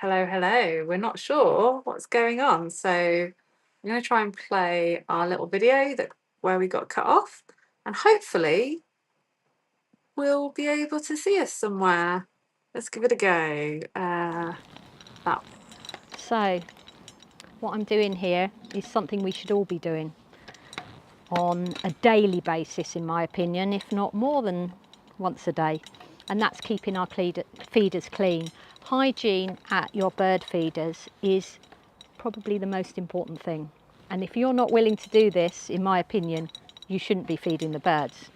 Hello, hello. We're not sure what's going on, so I'm going to try and play our little video where we got cut off, and hopefully we'll be able to see us somewhere. Let's give it a go. That. So, what I'm doing here is something we should all be doing on a daily basis, in my opinion, if not more than once a day, and that's keeping our feeders clean. Hygiene at your bird feeders is probably the most important thing, and if you're not willing to do this, in my opinion, you shouldn't be feeding the birds.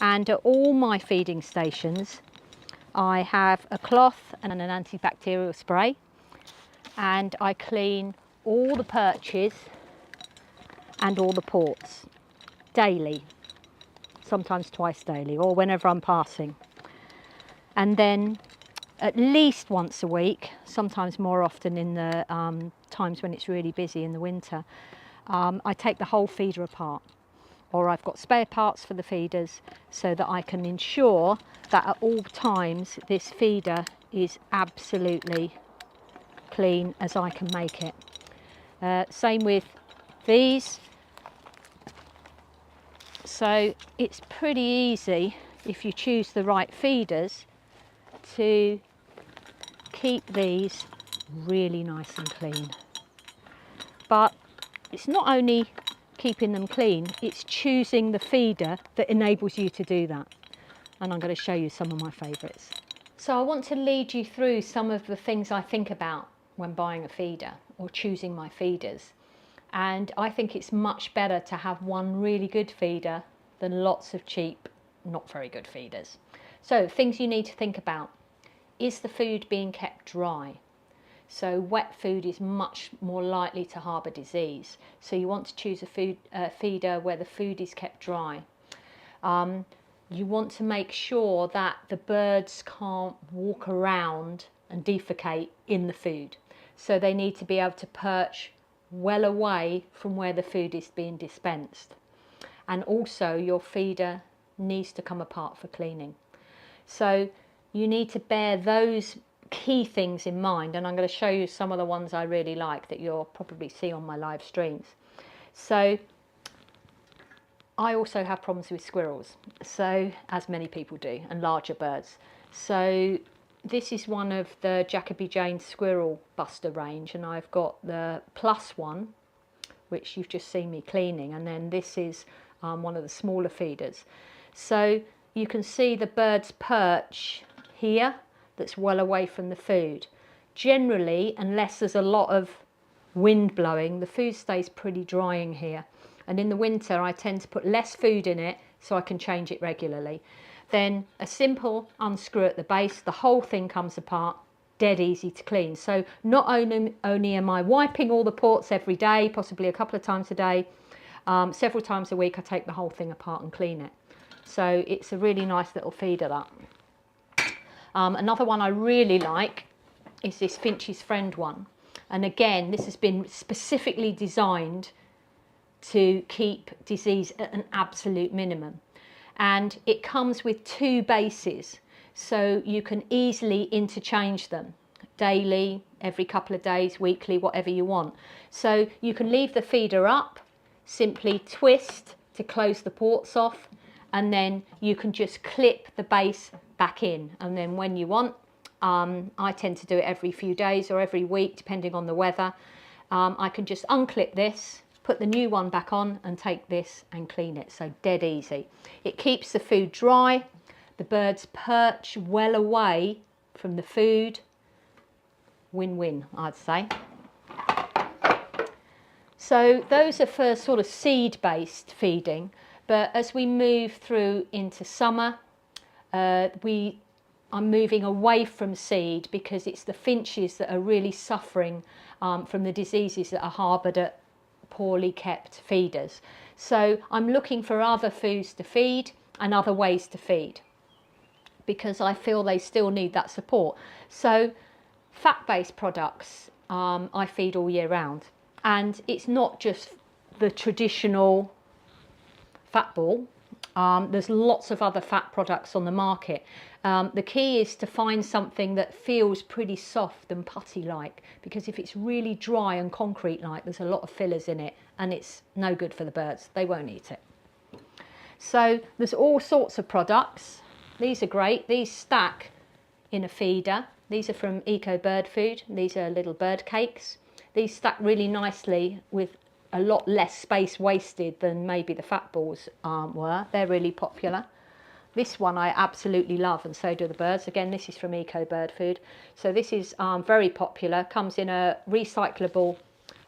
And at all my feeding stations, I have a cloth and an antibacterial spray, and I clean all the perches and all the ports daily, sometimes twice daily or whenever I'm passing. And then at least once a week, sometimes more often in the times when it's really busy in the winter, I take the whole feeder apart, or I've got spare parts for the feeders so that I can ensure that at all times this feeder is absolutely clean as I can make it. Same with these. So it's pretty easy, if you choose the right feeders, to keep these really nice and clean. But it's not only keeping them clean, it's choosing the feeder that enables you to do that. And I'm going to show you some of my favourites. So I want to lead you through some of the things I think about when buying a feeder or choosing my feeders. And I think it's much better to have one really good feeder than lots of cheap, not very good feeders. So things you need to think about. Is the food being kept dry? So wet food is much more likely to harbour disease. So you want to choose a feeder where the food is kept dry. You want to make sure that the birds can't walk around and defecate in the food. So they need to be able to perch well away from where the food is being dispensed. And also your feeder needs to come apart for cleaning. So you need to bear those key things in mind, and I'm going to show you some of the ones I really like that you'll probably see on my live streams. So I also have problems with squirrels, so as many people do, and larger birds. So this is one of the Jacoby Jane Squirrel Buster range, and I've got the plus one, which you've just seen me cleaning, and then this is one of the smaller feeders. So you can see the bird's perch here that's well away from the food. Generally, unless there's a lot of wind blowing, the food stays pretty dry in here. And in the winter, I tend to put less food in it so I can change it regularly. Then a simple unscrew at the base, the whole thing comes apart, dead easy to clean. So not only am I wiping all the ports every day, possibly a couple of times a day, several times a week I take the whole thing apart and clean it. So it's a really nice little feeder, that. Another one I really like is this Finch's Friend one. And again, this has been specifically designed to keep disease at an absolute minimum. And it comes with two bases, so you can easily interchange them daily, every couple of days, weekly, whatever you want. So you can leave the feeder up, simply twist to close the ports off, and then you can just clip the base back in. And then when you want, I tend to do it every few days or every week, depending on the weather. I can just unclip this, put the new one back on and take this and clean it. So dead easy. It keeps the food dry. The birds perch well away from the food. Win-win, I'd say. So those are for sort of seed-based feeding. But as we move through into summer, I'm moving away from seed because it's the finches that are really suffering from the diseases that are harboured at poorly kept feeders. So I'm looking for other foods to feed and other ways to feed because I feel they still need that support. So fat-based products I feed all year round, and it's not just the traditional fat ball. There's lots of other fat products on the market. The key is to find something that feels pretty soft and putty-like, because if it's really dry and concrete-like, there's a lot of fillers in it, and it's no good for the birds. They won't eat it. So there's all sorts of products. These are great. These stack in a feeder. These are from Eco Bird Food. These are little bird cakes. These stack really nicely with a lot less space wasted than maybe the fat balls were. They're really popular. This one I absolutely love, and so do the birds. Again, this is from Eco Bird Food. So this is very popular. Comes in a recyclable,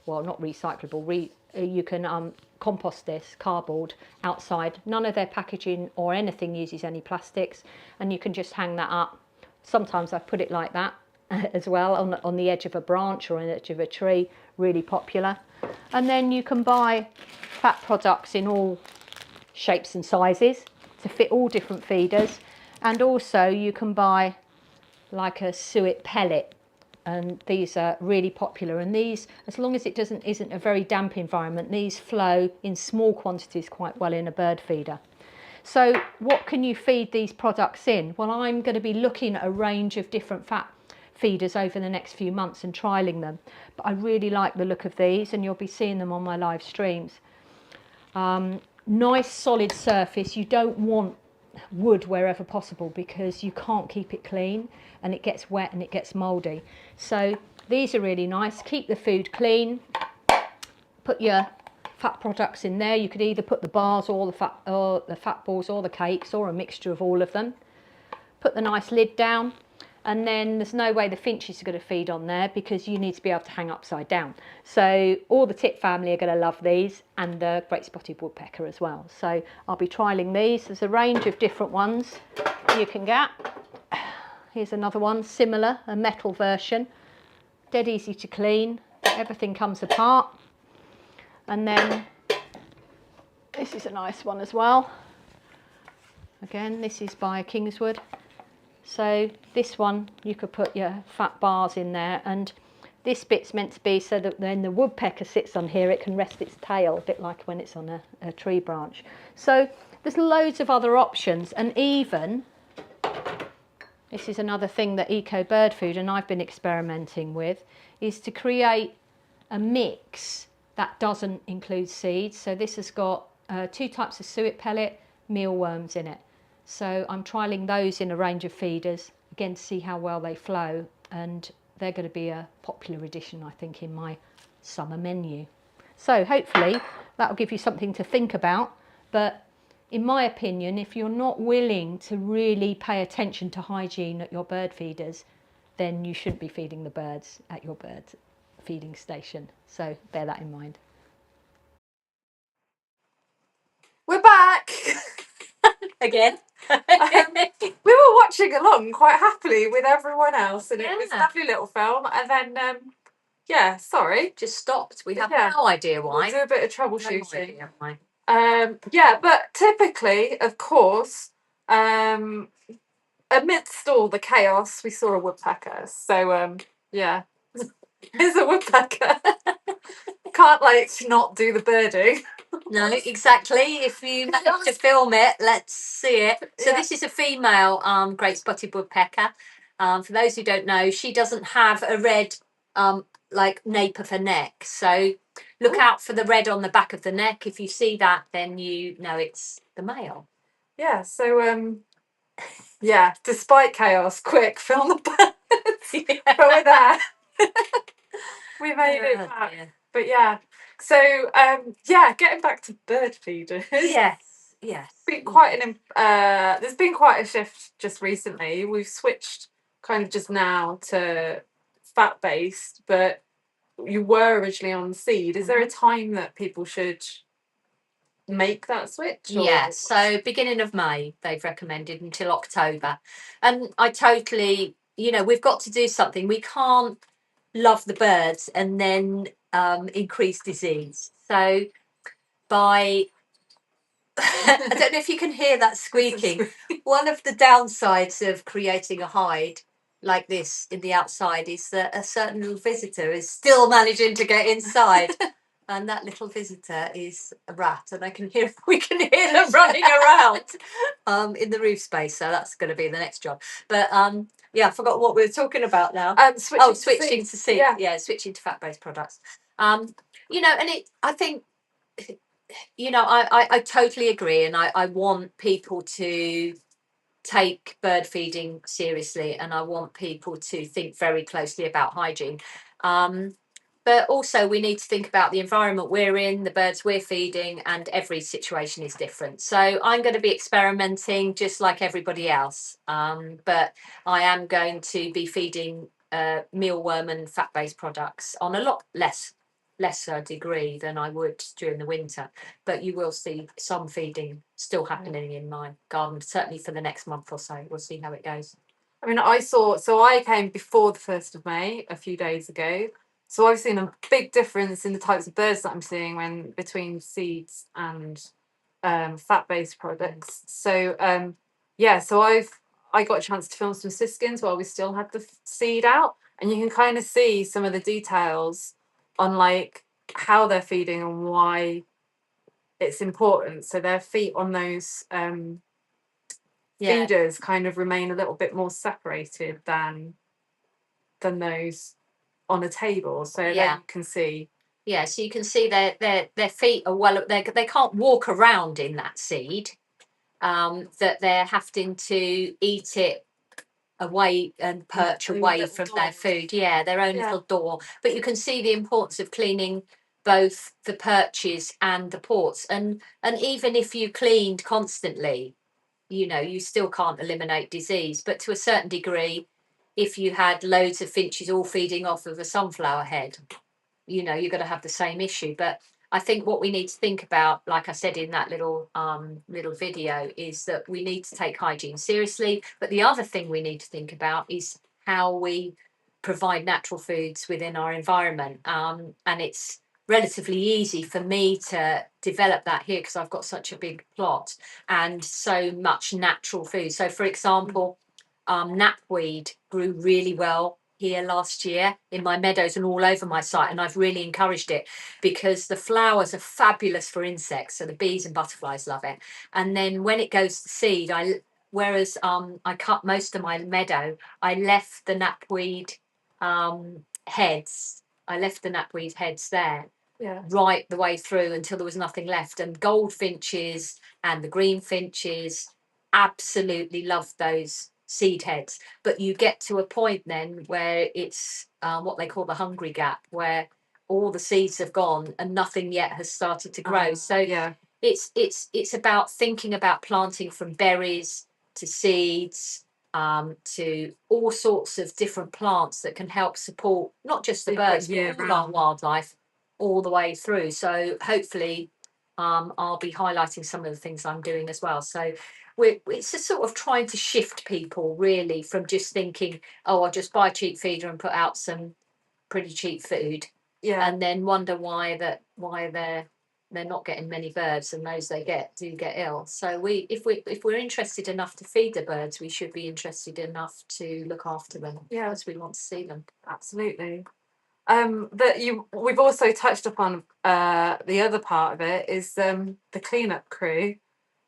well, not recyclable, you can compost this cardboard outside. None of their packaging or anything uses any plastics, and you can just hang that up. Sometimes I put it like that as well on the edge of a branch or on the edge of a tree. Really popular. And then you can buy fat products in all shapes and sizes to fit all different feeders, and also you can buy like a suet pellet, and these are really popular. And these, as long as it isn't a very damp environment, these flow in small quantities quite well in a bird feeder. So what can you feed these products in? Well, I'm going to be looking at a range of different fat feeders over the next few months and trialling them, but I really like the look of these, and you'll be seeing them on my live streams. Nice solid surface. You don't want wood wherever possible, because you can't keep it clean and it gets wet and it gets mouldy. So these are really nice. Keep the food clean. Put your fat products in there. You could either put the bars or the fat balls or the cakes, or a mixture of all of them. Put the nice lid down, and then there's no way the finches are going to feed on there, because you need to be able to hang upside down. So all the tit family are going to love these, and the great spotted woodpecker as well. So I'll be trialling these. There's a range of different ones you can get. Here's another one, similar, a metal version. Dead easy to clean. Everything comes apart. And then this is a nice one as well. Again, this is by Kingswood. So this one, you could put your fat bars in there, and this bit's meant to be so that when the woodpecker sits on here, it can rest its tail, a bit like when it's on a tree branch. So there's loads of other options, and even, this is another thing that Eco Bird Food and I've been experimenting with, is to create a mix that doesn't include seeds. So this has got 2 types of suet pellet, mealworms in it. So I'm trialling those in a range of feeders, again to see how well they flow, and they're going to be a popular addition, I think, in my summer menu. So hopefully that will give you something to think about. But in my opinion, if you're not willing to really pay attention to hygiene at your bird feeders, then you shouldn't be feeding the birds at your bird feeding station. So bear that in mind. We're back Again. we were watching along quite happily with everyone else, and it was a lovely little film. And then yeah, sorry, just stopped. We have no idea why. We'll do a bit of troubleshooting. No idea why. Yeah, but typically, of course, amidst all the chaos, we saw a woodpecker. So yeah, there's a woodpecker. Can't not do the birding. No, exactly. If you manage to film it, let's see it. So this is a female great spotted woodpecker. For those who don't know, she doesn't have a red nape of her neck. So look out for the red on the back of the neck. If you see that, then you know it's the male. Yeah. So yeah. Despite chaos, quick film the birds. But we're there. We made it back. Yeah. But yeah. So yeah, getting back to bird feeders. Yes. Been quite there's been quite a shift just recently. We've switched kind of just now to fat based, but you were originally on seed. Is there a time that people should make that switch? Yeah, so beginning of May they've recommended until October, and I totally, we've got to do something. We can't love the birds and then increase disease. So by I don't know if you can hear that squeaking. One of the downsides of creating a hide like this in the outside is that a certain visitor is still managing to get inside. and that little visitor is a rat, and we can hear them running around in the roof space. So that's going to be the next job. But yeah, I forgot what we were talking about now. Switching to seed. Yeah, switching to fat-based products. You know, and I think, you know, I totally agree, and I want people to take bird feeding seriously, and I want people to think very closely about hygiene. But also we need to think about the environment we're in, the birds we're feeding, and every situation is different. So I'm going to be experimenting just like everybody else. But I am going to be feeding mealworm and fat-based products on a lot lesser degree than I would during the winter. But you will see some feeding still happening in my garden, certainly for the next month or so. We'll see how it goes. I mean, I came before the 1st of May, a few days ago. So I've seen a big difference in the types of birds that I'm seeing between seeds and fat-based products. So yeah, so I got a chance to film some siskins while we still had the seed out, and you can kind of see some of the details on like how they're feeding and why it's important. So their feet on those feeders kind of remain a little bit more separated than those on a table. So then you can see. Yeah, so you can see their feet are they can't walk around in that seed. That they're having to eat it away and perch away from their food. Yeah, their own little door. But you can see the importance of cleaning both the perches and the ports. And even if you cleaned constantly, you know, you still can't eliminate disease. But to a certain degree, if you had loads of finches all feeding off of a sunflower head, you know, you're going to have the same issue. But I think what we need to think about, like I said in that little video, is that we need to take hygiene seriously. But the other thing we need to think about is how we provide natural foods within our environment. And it's relatively easy for me to develop that here because I've got such a big plot and so much natural food. So, for example, knapweed grew really well here last year in my meadows and all over my site, and I've really encouraged it because the flowers are fabulous for insects, so the bees and butterflies love it. And then when it goes to seed, whereas I cut most of my meadow, I left the knapweed heads. I left the knapweed heads there right the way through until there was nothing left. And goldfinches and the greenfinches absolutely love those seed heads. But you get to a point then where it's what they call the hungry gap, where all the seeds have gone and nothing yet has started to grow. So it's about thinking about planting from berries to seeds, to all sorts of different plants that can help support not just the birds, but all our wildlife all the way through. So hopefully I'll be highlighting some of the things I'm doing as well. So it's just sort of trying to shift people really from just thinking, oh, I'll just buy a cheap feeder and put out some pretty cheap food, and then wonder why they're not getting many birds, and those they do get ill. So if we're interested enough to feed the birds, we should be interested enough to look after them as we want to see them. Absolutely. We've also touched upon the other part of it is the cleanup crew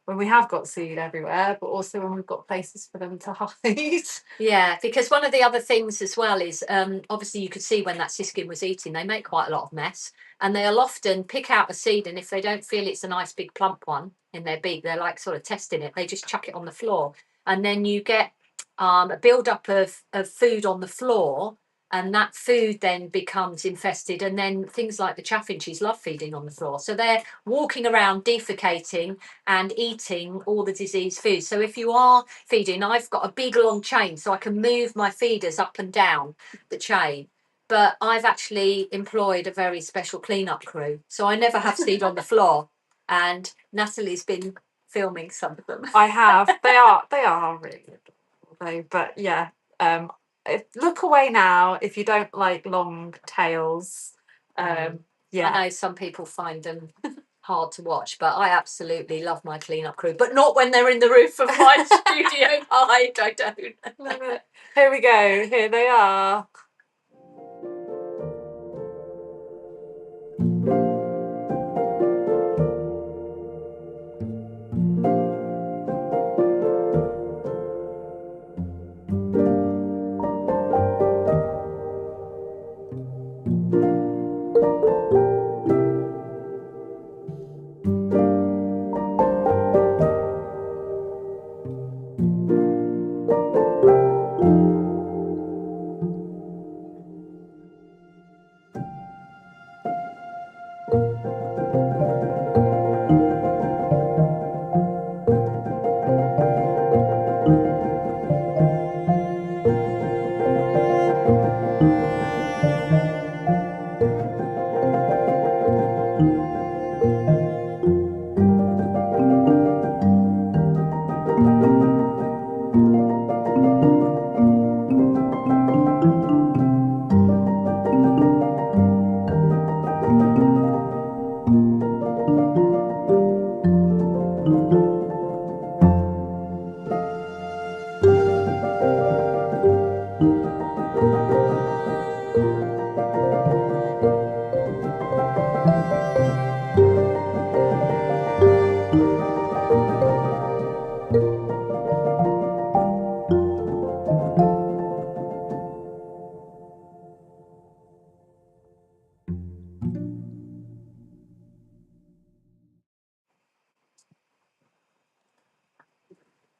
when we have got seed everywhere, but also when we've got places for them to hide. Yeah, because one of the other things as well is obviously you could see when that siskin was eating, they make quite a lot of mess, and they'll often pick out a seed, and if they don't feel it's a nice big plump one in their beak, they're like sort of testing it, they just chuck it on the floor, and then you get a build up of food on the floor, and that food then becomes infested, and then things like the chaffinches love feeding on the floor, so they're walking around defecating and eating all the diseased food. So if you are feeding, I've got a big long chain so I can move my feeders up and down the chain, but I've actually employed a very special cleanup crew, so I never have seed on the floor, and Natalie's been filming some of them. I have. They are really adorable though, but yeah, look away now if you don't like long tails. I know some people find them hard to watch, but I absolutely love my cleanup crew, but not when they're in the roof of my studio hide. I don't. Love it. Here we go. Here they are.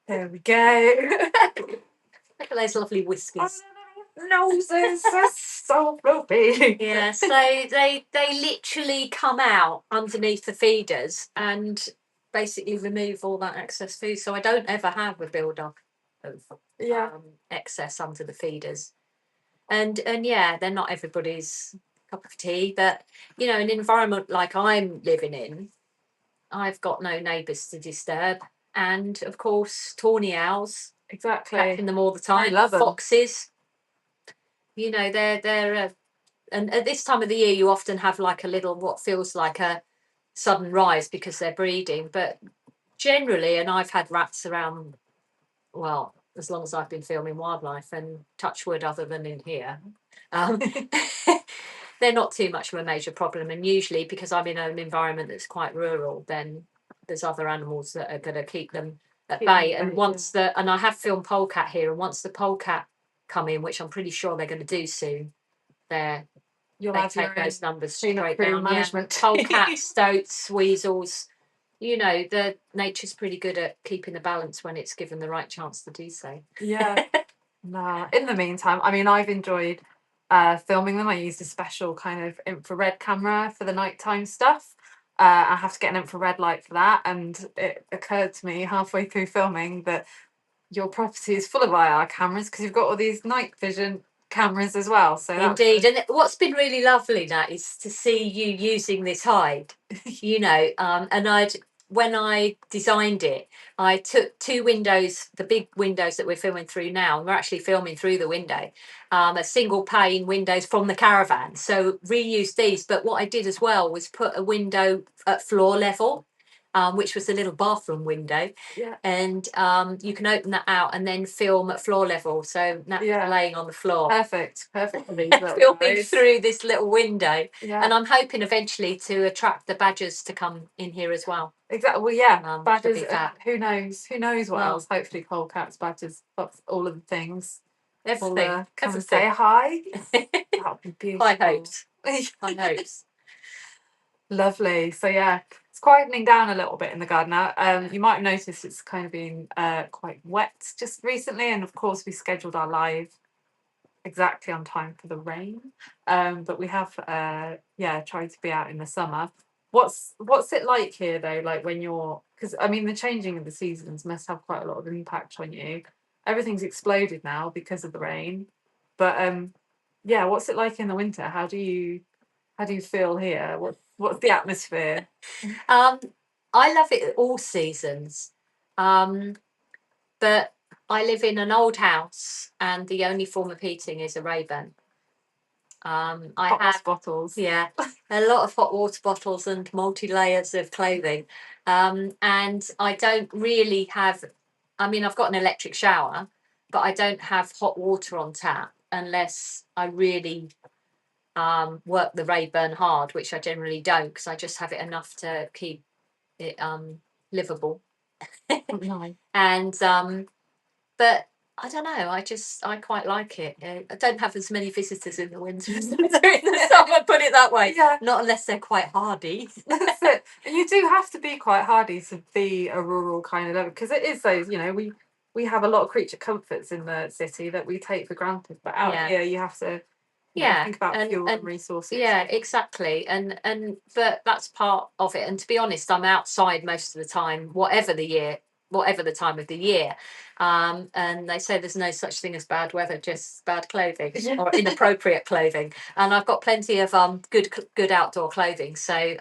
There we go. Look at those lovely whiskers. Noses are so floppy. Yeah, so they literally come out underneath the feeders and basically remove all that excess food. So I don't ever have a build up of excess under the feeders. And yeah, they're not everybody's cup of tea, but you know, an environment like I'm living in, I've got no neighbours to disturb, and of course, tawny owls. Exactly. Catching them all the time. I love them. Foxes. You know, they're and at this time of the year, you often have like a little what feels like a sudden rise because they're breeding, but generally, and I've had rats around, well, as long as I've been filming wildlife, and touch wood, other than in here, um, they're not too much of a major problem. And usually, because I'm in an environment that's quite rural, then there's other animals that are going to keep them at bay. And once and I have filmed polecat here, and once the polecat come in, which I'm pretty sure they're going to do soon, they take those numbers straight down. Management. Yeah. Polecats, stoats, weasels. You know, the nature's pretty good at keeping the balance when it's given the right chance to do so. Yeah. Nah. In the meantime, I mean, I've enjoyed filming them. I used a special kind of infrared camera for the nighttime stuff. I have to get an infrared light for that, and it occurred to me halfway through filming that your property is full of IR cameras because you've got all these night vision cameras as well. So indeed, and what's been really lovely, Nat, is to see you using this hide. You know, and when I designed it, I took two windows, the big windows that we're filming through now, and we're actually filming through the window, a single pane windows from the caravan. So reuse these. But what I did as well was put a window at floor level, which was the little bathroom window. Yeah. And you can open that out and then film at floor level. So Nat's laying on the floor. Perfect. Filming through this little window. Yeah. And I'm hoping eventually to attract the badgers to come in here as well. Exactly. Well, yeah. Badgers. Who knows? Who knows what else? Hopefully, polecats, badgers, all of the things. Everything. Come and say hi. That would be beautiful. High hopes. High hopes. Lovely. So yeah, it's quietening down a little bit in the garden now. You might have noticed it's kind of been quite wet just recently, and of course we scheduled our live exactly on time for the rain. But we have tried to be out in the summer. What's it like here though? Like when you're, because I mean the changing of the seasons must have quite a lot of impact on you. Everything's exploded now because of the rain. But yeah, what's it like in the winter? How do you feel here? What's the atmosphere? I love it all seasons. But I live in an old house and the only form of heating is a Rayburn. I hot water bottles. Yeah, a lot of hot water bottles and multi-layers of clothing. And I don't really have, I mean, I've got an electric shower, but I don't have hot water on tap unless I really work the Rayburn hard, which I generally don't because I just have it enough to keep it livable. Nice. And but I don't know, I quite like it. I don't have as many visitors in the winter as I do in the summer, put it that way. Yeah. Not unless they're quite hardy. That's it. And you do have to be quite hardy to be a rural kind of, because it is those, you know, we have a lot of creature comforts in the city that we take for granted, but out here you have to think about fuel and resources. Yeah, exactly. And but that's part of it. And to be honest, I'm outside most of the time, whatever the time of the year. And they say there's no such thing as bad weather, just bad clothing or inappropriate clothing. And I've got plenty of good outdoor clothing, so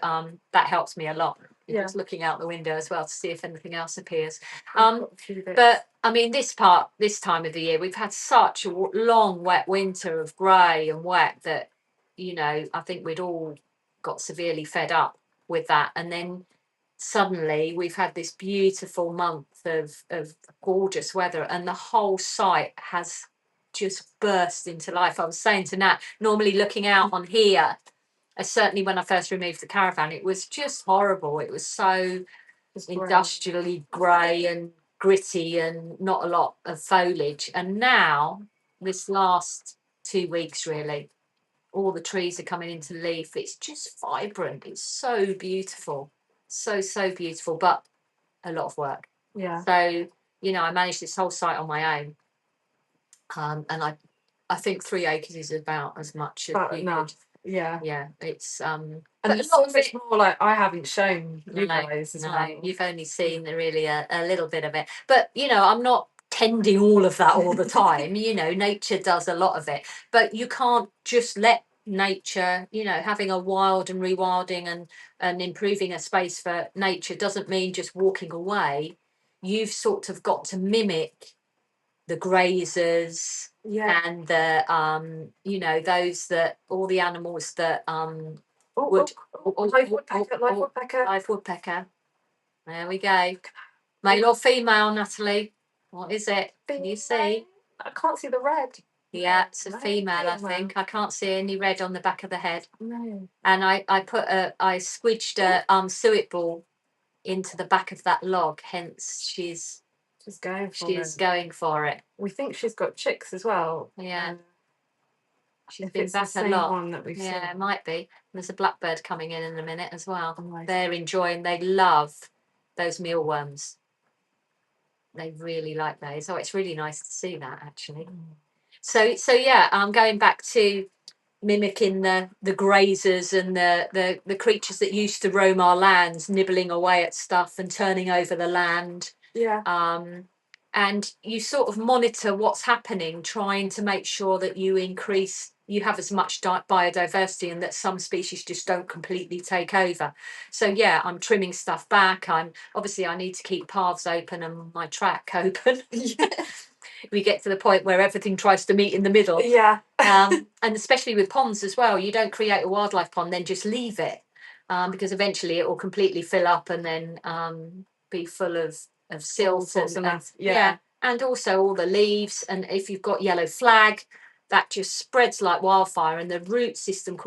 that helps me a lot. Just looking out the window as well to see if anything else appears. But I mean, this time of the year, we've had such a long, wet winter of grey and wet that, you know, I think we'd all got severely fed up with that. And then suddenly we've had this beautiful month of gorgeous weather, and the whole site has just burst into life. I was saying to Nat, normally looking out on here, certainly when I first removed the caravan, it was just horrible. It was so industrially grey and gritty and not a lot of foliage. And now, this last 2 weeks really, all the trees are coming into leaf. It's just vibrant. It's so beautiful. So beautiful, but a lot of work. Yeah. So you know, I manage this whole site on my own. And I think 3 acres is about as much as About you enough. could. Yeah. Yeah, it's And but there's a lot so much more like I haven't shown you guys as well. you've only seen really a little bit of it. But you know, I'm not tending all of that all the time. You know, nature does a lot of it. But you can't just let nature, you know, having a wild and rewilding and improving a space for nature doesn't mean just walking away. You've sort of got to mimic the grazers Yeah. and the you know, those that all the animals that Live woodpecker, live woodpecker. live woodpecker. There we go. Male or female, Natalie? What is it? Can you see? I can't see the red. Yeah, it's a No, female, I female. think. I can't see any red on the back of the head. No. And I squidged a suet ball into the back of that log, hence she's going for it. We think she's got chicks as well. Yeah. She's if been it's back the a same lot. one that we've Yeah, seen. it might be. There's a blackbird coming in a minute as well. Oh, nice. They're enjoying, they love those mealworms. They really like those. Oh, it's really nice to see that actually. So yeah, I'm going back to mimicking the grazers and the creatures that used to roam our lands, nibbling away at stuff and turning over the land. Yeah. And you sort of monitor what's happening, trying to make sure that you have as much biodiversity and that some species just don't completely take over. So yeah, I'm trimming stuff back. I need to keep paths open and my track open. We get to the point where everything tries to meet in the middle. Yeah. And especially with ponds as well, you don't create a wildlife pond, then just leave it, because eventually it will completely fill up and then be full of silt and also all the leaves. And if you've got yellow flag, that just spreads like wildfire, and the root system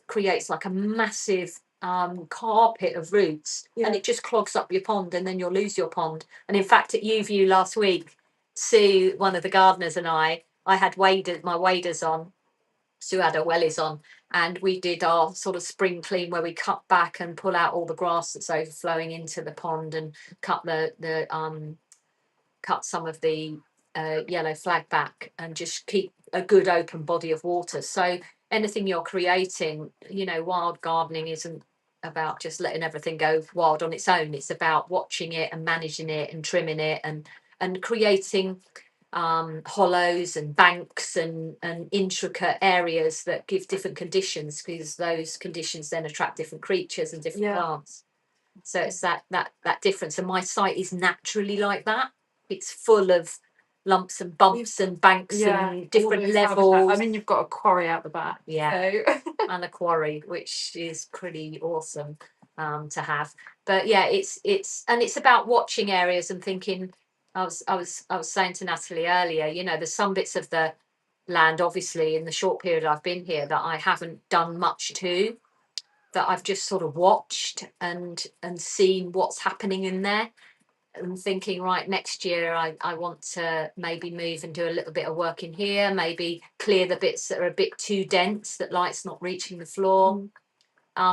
creates like a massive carpet of roots, and it just clogs up your pond, and then you'll lose your pond. And in fact, at UView last week, Sue, one of the gardeners, and I had my waders on. Sue had her wellies on, and we did our sort of spring clean where we cut back and pull out all the grass that's overflowing into the pond and cut cut some of the yellow flag back and just keep a good open body of water. So anything you're creating, you know, wild gardening isn't about just letting everything go wild on its own. It's about watching it and managing it and trimming it and creating hollows and banks and intricate areas that give different conditions, because those conditions then attract different creatures and different plants. So it's that difference. And my site is naturally like that. It's full of lumps and bumps and banks and different levels. I mean, you've got a quarry out the back. Yeah. So. And a quarry, which is pretty awesome to have. But yeah, it's about watching areas and thinking. I was saying to Natalie earlier, you know, there's some bits of the land, obviously, in the short period I've been here that I haven't done much to, that I've just sort of watched and seen what's happening in there, and thinking, right, next year I want to maybe move and do a little bit of work in here, maybe clear the bits that are a bit too dense, that light's not reaching the floor.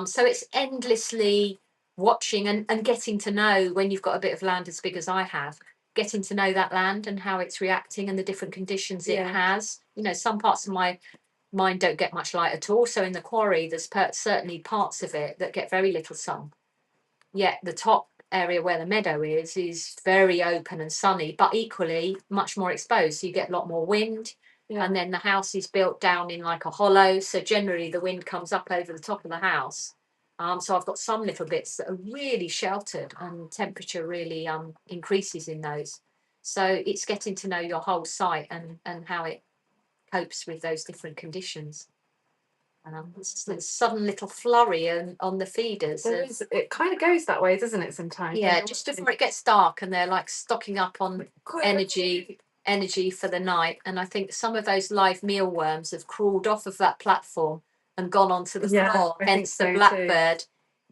So it's endlessly watching and getting to know, when you've got a bit of land as big as I have, getting to know that land and how it's reacting and the different conditions it has. You know, some parts of my mind don't get much light at all. So in the quarry, there's certainly parts of it that get very little sun. Yet the top area where the meadow is very open and sunny, but equally much more exposed. So you get a lot more wind. And then the house is built down in like a hollow. So generally the wind comes up over the top of the house. So I've got some little bits that are really sheltered, and temperature really increases in those. So it's getting to know your whole site and how it copes with those different conditions. It's a sudden little flurry on the feeders. It kind of goes that way, doesn't it, sometimes? Yeah, just before it gets dark and they're like stocking up on energy for the night. And I think some of those live mealworms have crawled off of that platform and gone onto the floor. Hence the blackbird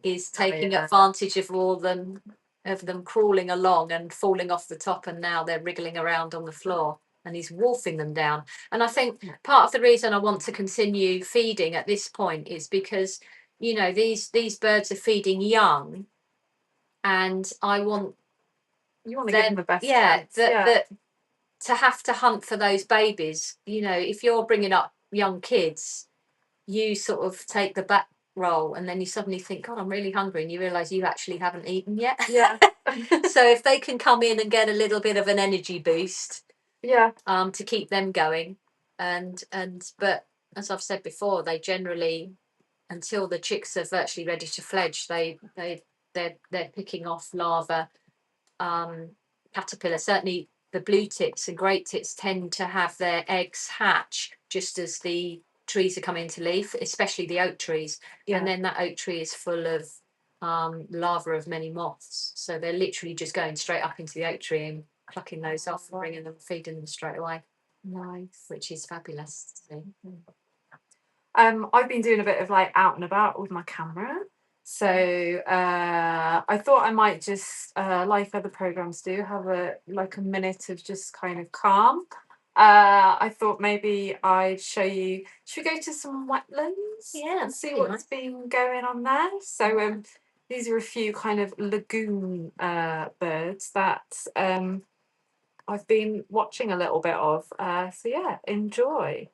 is taking advantage of all them crawling along and falling off the top, and now they're wriggling around on the floor, and he's wolfing them down. And I think part of the reason I want to continue feeding at this point is because, you know, these birds are feeding young, and I want You want to give them the best chance. Yeah. That to have to hunt for those babies, you know, if you're bringing up young kids, you sort of take the back role and then you suddenly think, God, I'm really hungry, and you realise you actually haven't eaten yet. Yeah. So if they can come in and get a little bit of an energy boost, yeah, to keep them going, and but as I've said before, they generally, until the chicks are virtually ready to fledge, they're picking off larvae, caterpillar. Certainly the blue tits and great tits tend to have their eggs hatch just as the trees are coming into leaf, especially the oak trees. yeah. And then that oak tree is full of larvae of many moths. So they're literally just going straight up into the oak tree and plucking those off and bringing them, feeding them straight away. Nice. Which is fabulous to see. I've been doing a bit of like out and about with my camera. So I thought I might just, like other programs do, have a minute of just kind of calm. I thought maybe I'd show you. Should we go to some wetlands? Yeah, and see what's been going on there. So these are a few kind of lagoon birds that I've been watching a little bit of. So yeah, enjoy.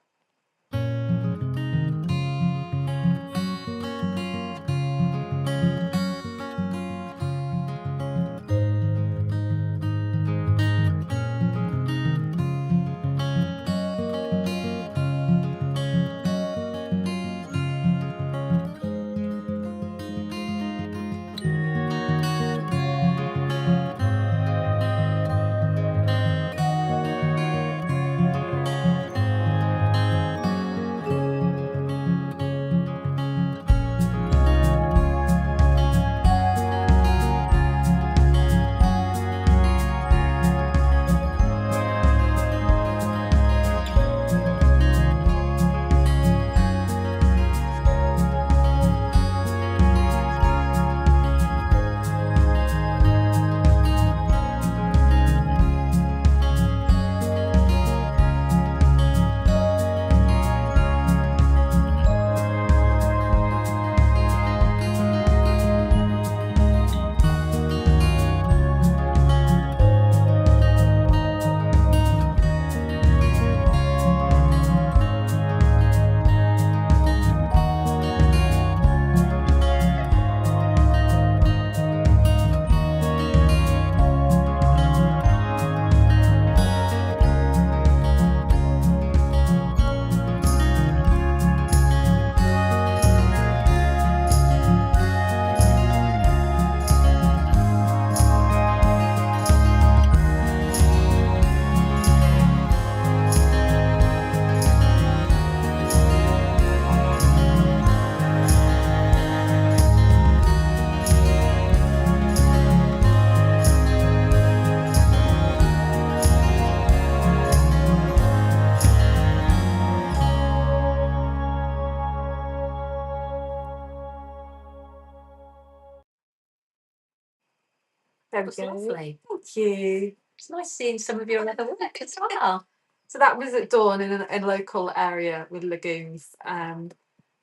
There we go. Lovely. Thank you. It's nice seeing some of your other work as well. So that was at dawn in a local area with lagoons. And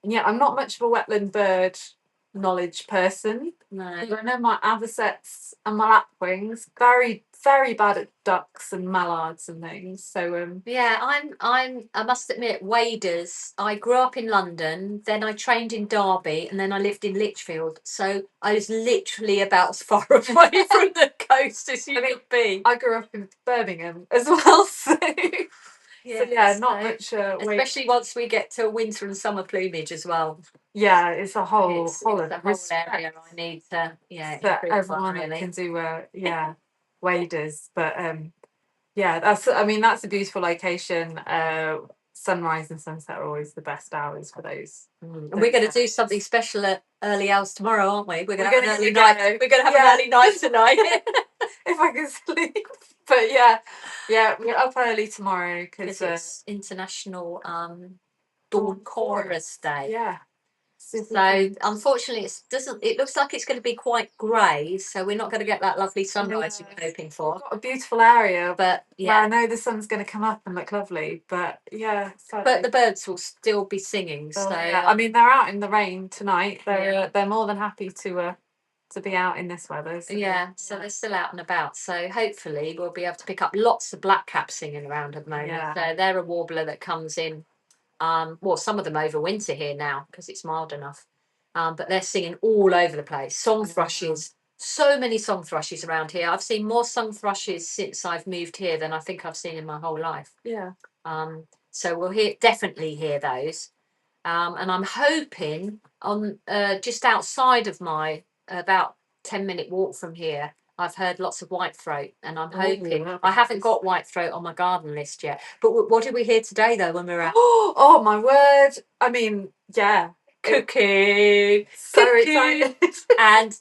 yeah, I'm not much of a wetland bird knowledge person. No. I know my avocets and my lapwings, very, very bad at ducks and mallards and things. So yeah, I must admit, waders. I grew up in London, then I trained in Derby, and then I lived in Lichfield. So I was literally about as far away from the coast as you could be. I grew up in Birmingham as well, so Yeah, not much. especially once we get to winter and summer plumage as well. Yeah, it's a whole It's a whole area I need to that improve on, everyone really. can do waders, but yeah, that's a beautiful location. Sunrise and sunset are always the best hours for those. And we're going to do something special at early hours tomorrow, aren't we? We're going to have an early go. night. We're going to have an early night tonight. If I can sleep. But yeah, we're up early tomorrow because it's International Dawn Chorus Day. Yeah. So unfortunately, it looks like it's going to be quite grey, so we're not going to get that lovely sunrise we're hoping for. We've got a beautiful area, but yeah, I know the sun's going to come up and look lovely, but yeah, sadly. But the birds will still be singing. So yeah. I mean, they're out in the rain tonight. They're more than happy to to be out in this weather. So so they're still out and about. So hopefully we'll be able to pick up lots of blackcaps singing around at the moment. Yeah. So they're a warbler that comes in. Well, some of them overwinter here now because it's mild enough. But they're singing all over the place. Song thrushes. So many song thrushes around here. I've seen more song thrushes since I've moved here than I think I've seen in my whole life. Yeah. So we'll definitely hear those. And I'm hoping on just outside of my about 10-minute walk from here, I've heard lots of whitethroat, and I'm hoping I haven't got whitethroat on my garden list yet. But what did we hear today though when we were out? Oh my word! I mean, yeah, Cuckoo, so excited. And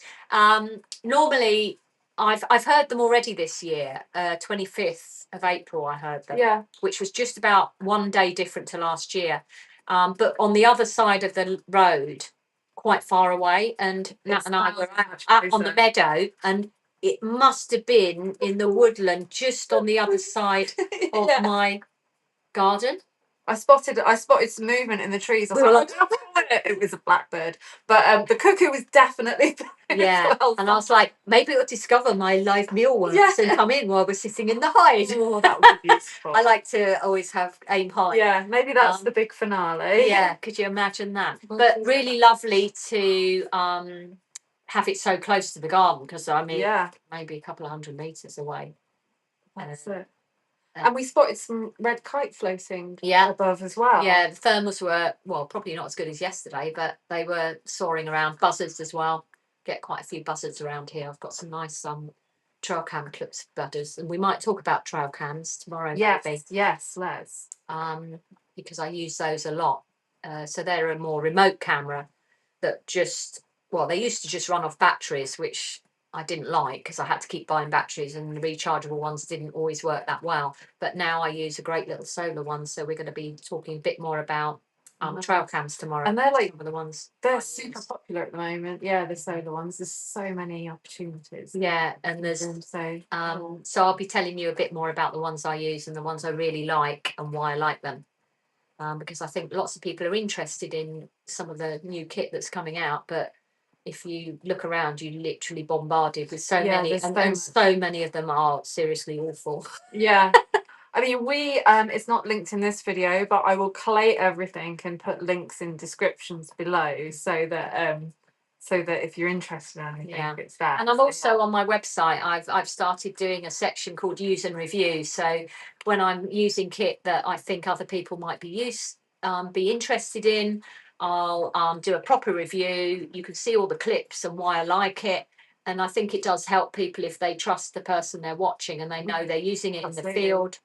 normally I've heard them already this year. 25th of April, I heard them. Yeah, which was just about one day different to last year. But on the other side of the road, quite far away, and Nat and I were up on the meadow, and it must have been in the woodland just on the other side of my garden. I spotted some movement in the trees. I was like, it was a blackbird, but the cuckoo was definitely there as well. And I was like, maybe it'll discover my live mealworms and come in while we're sitting in the hide. Oh, that would be useful. I like to always aim high. Yeah, maybe that's the big finale. Yeah, could you imagine that? But really lovely to have it so close to the garden, because I mean, maybe a couple of 100 meters away. That's it. And we spotted some red kite floating above as well. Yeah, the thermals were, well, probably not as good as yesterday, but they were soaring around. Buzzards as well. Get quite a few buzzards around here. I've got some nice trail cam clips of buzzards, and we might talk about trail cams tomorrow. Yes, let's. Because I use those a lot. So they're a more remote camera that they used to just run off batteries, which I didn't like because I had to keep buying batteries, and the rechargeable ones didn't always work that well. But now I use a great little solar one. So we're going to be talking a bit more about trail cams tomorrow. And they're like some of the ones. They're super popular at the moment. Yeah, the solar ones. There's so many opportunities. Yeah, and there's so I'll be telling you a bit more about the ones I use and the ones I really like and why I like them. Because I think lots of people are interested in some of the new kit that's coming out, but if you look around, you're literally bombarded with so many, and so many of them are seriously awful. Yeah. I mean, it's not linked in this video, but I will collate everything and put links in descriptions below so that if you're interested in anything, it's there. And I'm also on my website, I've started doing a section called use and review. So when I'm using kit that I think other people might be interested in, I'll do a proper review. You can see all the clips and why I like it. And I think it does help people if they trust the person they're watching and they know they're using it in the field.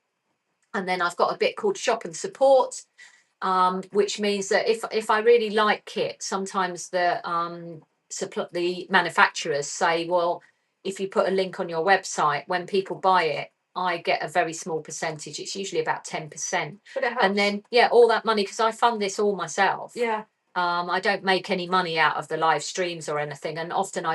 And then I've got a bit called shop and support, which means that if I really like kit, sometimes the manufacturers say, well, if you put a link on your website, when people buy it, I get a very small percentage. It's usually about 10%. And then, all that money, because I fund this all myself. Yeah. I don't make any money out of the live streams or anything. And often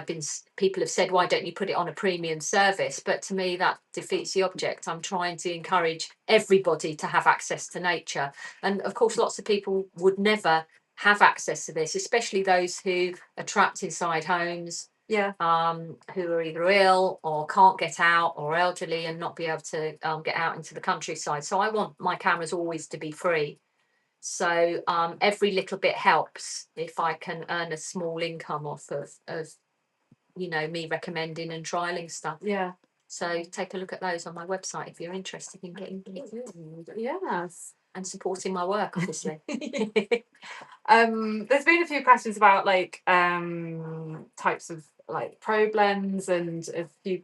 people have said, why don't you put it on a premium service? But to me, that defeats the object. I'm trying to encourage everybody to have access to nature. And of course, lots of people would never have access to this, especially those who are trapped inside homes. Yeah. Who are either ill or can't get out, or elderly and not be able to get out into the countryside. So I want my cameras always to be free. So every little bit helps if I can earn a small income off of me recommending and trialing stuff. Yeah. So take a look at those on my website if you're interested in getting yes, and supporting my work, obviously. There's been a few questions about types of probe lens and a few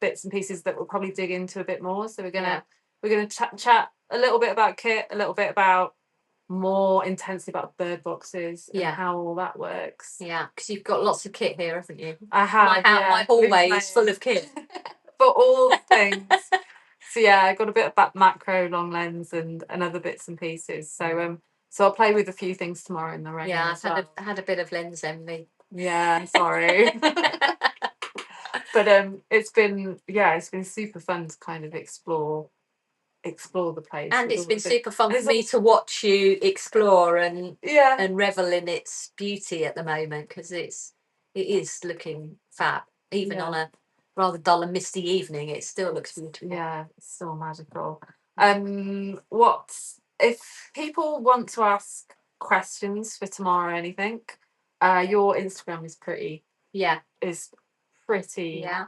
bits and pieces that we'll probably dig into a bit more. So we're gonna chat a little bit about kit, a little bit about more intensely about bird boxes and how all that works. Yeah, because you've got lots of kit here, haven't you? I have. My hallway is full of kit for all things. So I got a bit of that macro long lens and other bits and pieces. So I'll play with a few things tomorrow in the rain. Yeah, I had a bit of lens envy. Yeah, sorry. But it's been super fun to kind of explore the place. And it's been super fun for me to watch you explore and revel in its beauty at the moment, because it's it is looking fab. Even on a rather dull and misty evening, it still looks beautiful. Yeah, it's still magical. What if people want to ask questions for tomorrow or anything? Your Instagram is pretty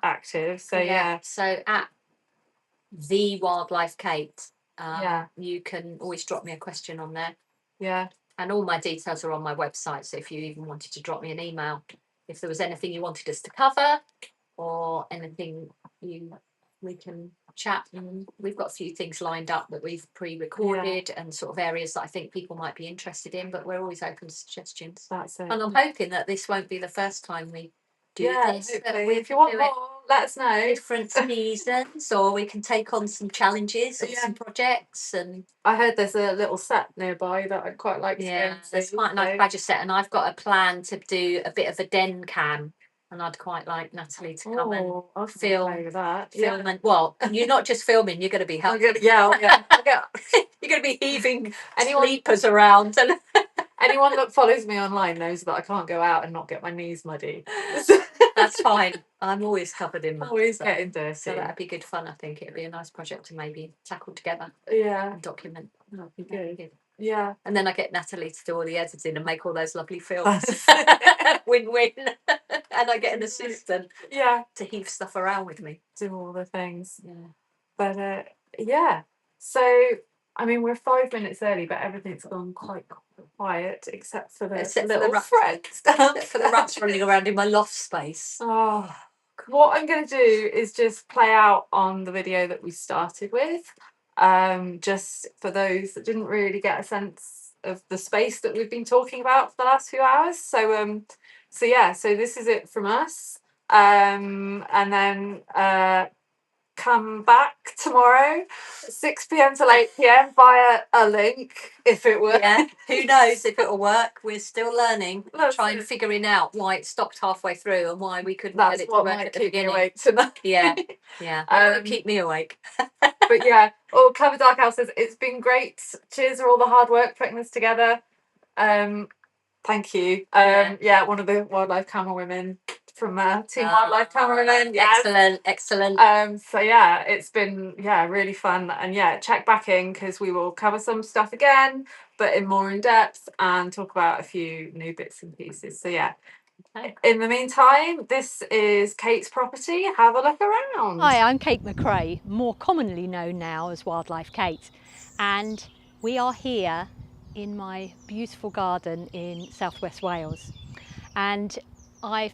active. So So at the Wildlife Kate, you can always drop me a question on there. Yeah. And all my details are on my website. So if you even wanted to drop me an email, if there was anything you wanted us to cover or anything we can chat, and we've got a few things lined up that we've pre-recorded and sort of areas that I think people might be interested in, but we're always open to suggestions. That's it. And I'm hoping that this won't be the first time we do this. If you want more, let us know. Different seasons, or we can take on some challenges or some projects. And I heard there's a little set nearby that I'd quite like to go and see. It's quite a nice badger set, and I've got a plan to do a bit of a den cam. And I'd quite like Natalie to come and film with that. And well, you're not just filming; you're going to be helping. You're going to be heaving sleepers around. And anyone that follows me online knows that I can't go out and not get my knees muddy. That's fine. I'm always covered in mud. Always getting dirty. So that'd be good fun. I think it'd be a nice project to maybe tackle together. And document. That'd be good. Yeah. And then I get Natalie to do all the editing and make all those lovely films. Win-win. And I get an assistant. To heave stuff around with me. Do all the things. Yeah. But So I mean, we're 5 minutes early, but everything's gone quite quiet except for the little friends. For the rats running around in my loft space. Oh, what I'm going to do is just play out on the video that we started with, just for those that didn't really get a sense of the space that we've been talking about for the last few hours. So this is it from us, and then come back tomorrow 6 p.m. till 8 p.m. via a link, if it works. Yeah, who knows if it'll work. We're still learning, trying figuring out why it stopped halfway through and why we couldn't get it to work at the beginning. Awake tonight. Yeah. Keep me awake. But Clever Dark Owl says it's been great. Cheers for all the hard work putting this together. Thank you. One of the wildlife camera women from Team Wildlife Cameramen. Excellent. It's been really fun, and check back in because we will cover some stuff again, but more in depth, and talk about a few new bits and pieces. In the meantime, this is Kate's property. Have a look around. Hi, I'm Kate McRae, more commonly known now as Wildlife Kate, and we are here in my beautiful garden in southwest Wales. And I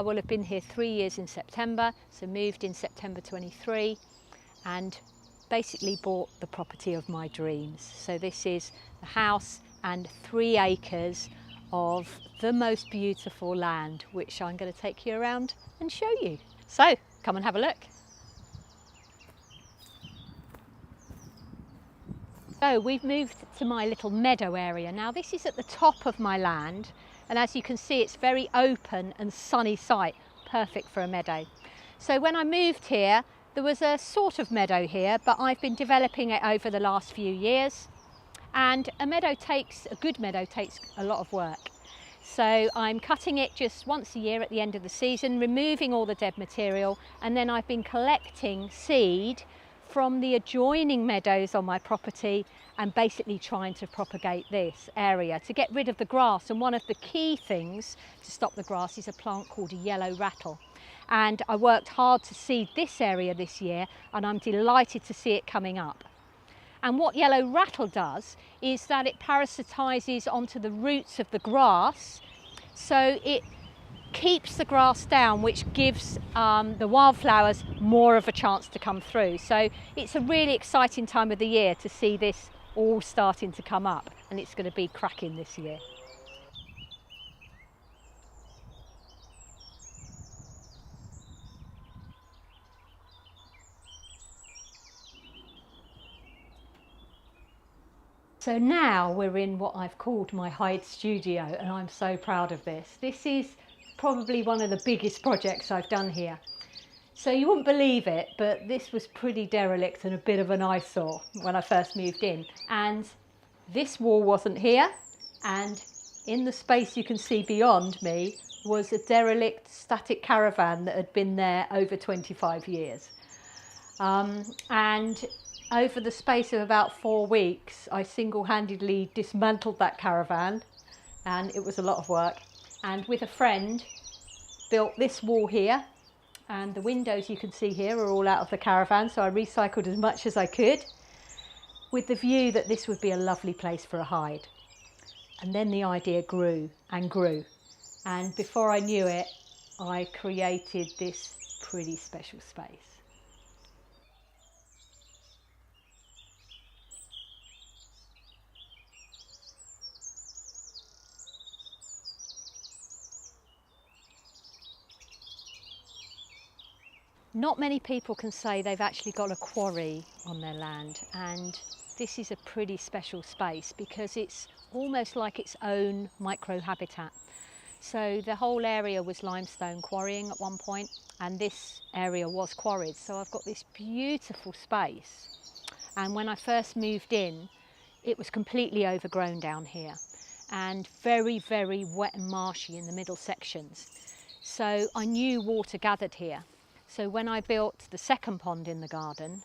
will have been here 3 years in September, so moved in September 23, and basically bought the property of my dreams. So this is the house and 3 acres of the most beautiful land, which I'm going to take you around and show you. So come and have a look. So we've moved to my little meadow area. Now this is at the top of my land, and as you can see it's very open and sunny site, perfect for a meadow. So when I moved here there was a sort of meadow here, but I've been developing it over the last few years, and a good meadow takes a lot of work. So I'm cutting it just once a year at the end of the season, removing all the dead material, and then I've been collecting seed from the adjoining meadows on my property and basically trying to propagate this area to get rid of the grass. And one of the key things to stop the grass is a plant called a yellow rattle. And I worked hard to seed this area this year, and I'm delighted to see it coming up. And what yellow rattle does is that it parasitizes onto the roots of the grass, so it keeps the grass down, which gives the wildflowers more of a chance to come through. So it's a really exciting time of the year to see this all starting to come up, and it's going to be cracking this year. So now we're in what I've called my hide studio, and I'm so proud of this. This is probably one of the biggest projects I've done here. So you wouldn't believe it, but this was pretty derelict and a bit of an eyesore when I first moved in. And this wall wasn't here, and in the space you can see beyond me was a derelict static caravan that had been there over 25 years. And over the space of about 4 weeks, I single-handedly dismantled that caravan, and it was a lot of work. And with a friend, built this wall here, and the windows you can see here are all out of the caravan, so I recycled as much as I could, with the view that this would be a lovely place for a hide. And then the idea grew and grew, and before I knew it, I created this pretty special space. Not many people can say they've actually got a quarry on their land, and this is a pretty special space because it's almost like its own micro-habitat. So the whole area was limestone quarrying at one point, and this area was quarried. So I've got this beautiful space, and when I first moved in, it was completely overgrown down here and very, very wet and marshy in the middle sections. So I knew water gathered here. So when I built the second pond in the garden,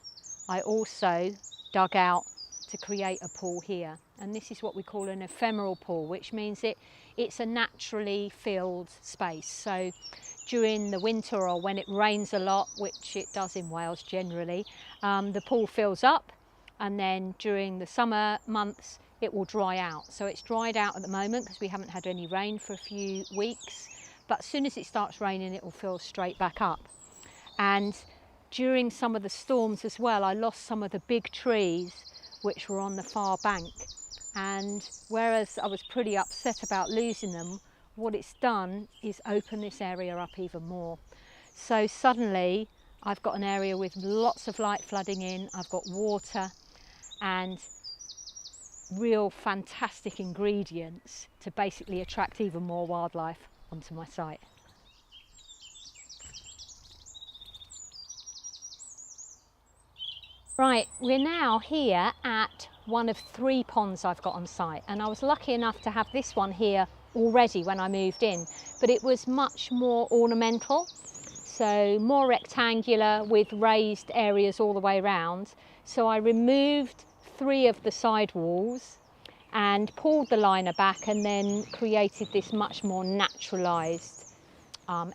I also dug out to create a pool here. And this is what we call an ephemeral pool, which means it's a naturally filled space. So during the winter or when it rains a lot, which it does in Wales generally, the pool fills up, and then during the summer months it will dry out. So it's dried out at the moment because we haven't had any rain for a few weeks, but as soon as it starts raining it will fill straight back up. And during some of the storms as well, I lost some of the big trees which were on the far bank, and whereas I was pretty upset about losing them, what it's done is open this area up even more. So suddenly I've got an area with lots of light flooding in, I've got water and real fantastic ingredients to basically attract even more wildlife onto my site. Right, we're now here at one of 3 ponds I've got on site, and I was lucky enough to have this one here already when I moved in, but it was much more ornamental, so more rectangular with raised areas all the way around. So I removed 3 of the side walls and pulled the liner back and then created this much more naturalised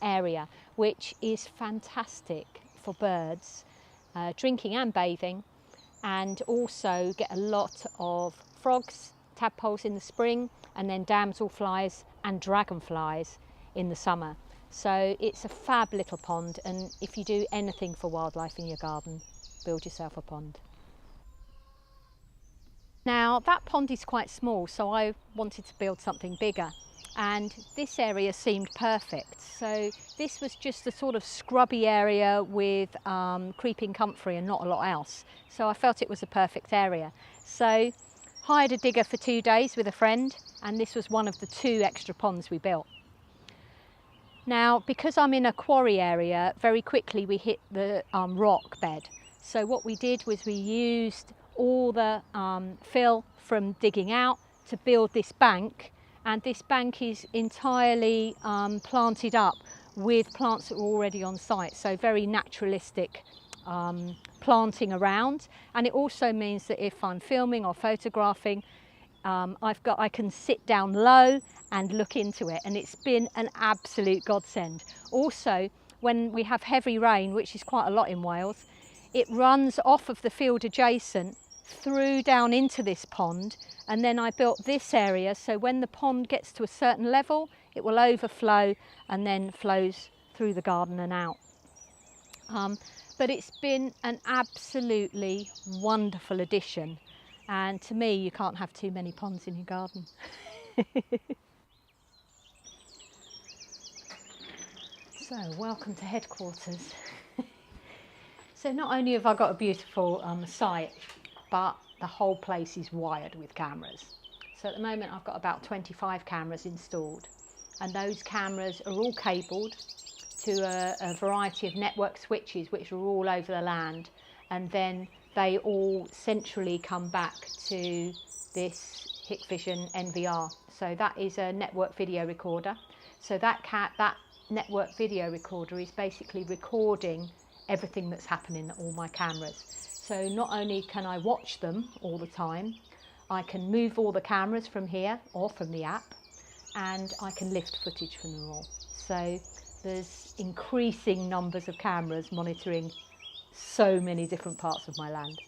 area, which is fantastic for birds. Drinking and bathing, and also get a lot of frogs, tadpoles in the spring, and then damselflies and dragonflies in the summer. So it's a fab little pond, and if you do anything for wildlife in your garden, build yourself a pond. Now that pond is quite small, so I wanted to build something bigger, and this area seemed perfect. So this was just a sort of scrubby area with creeping comfrey and not a lot else. So I felt it was a perfect area. So hired a digger for 2 days with a friend, and this was one of the 2 extra ponds we built. Now, because I'm in a quarry area, very quickly we hit the rock bed. So what we did was we used all the fill from digging out to build this bank, and this bank is entirely planted up with plants that are already on site, so very naturalistic planting around. And it also means that if I'm filming or photographing, I can sit down low and look into it, and it's been an absolute godsend. Also, when we have heavy rain, which is quite a lot in Wales, it runs off of the field adjacent through down into this pond, and then I built this area so when the pond gets to a certain level it will overflow and then flows through the garden and out. But it's been an absolutely wonderful addition, and to me you can't have too many ponds in your garden. So welcome to headquarters. So not only have I got a beautiful site, but the whole place is wired with cameras. So at the moment I've got about 25 cameras installed, and those cameras are all cabled to a variety of network switches which are all over the land, and then they all centrally come back to this Hikvision NVR. So that is a network video recorder. So that network video recorder is basically recording everything that's happening at all my cameras. So not only can I watch them all the time, I can move all the cameras from here or from the app, and I can lift footage from them all. So there's increasing numbers of cameras monitoring so many different parts of my land.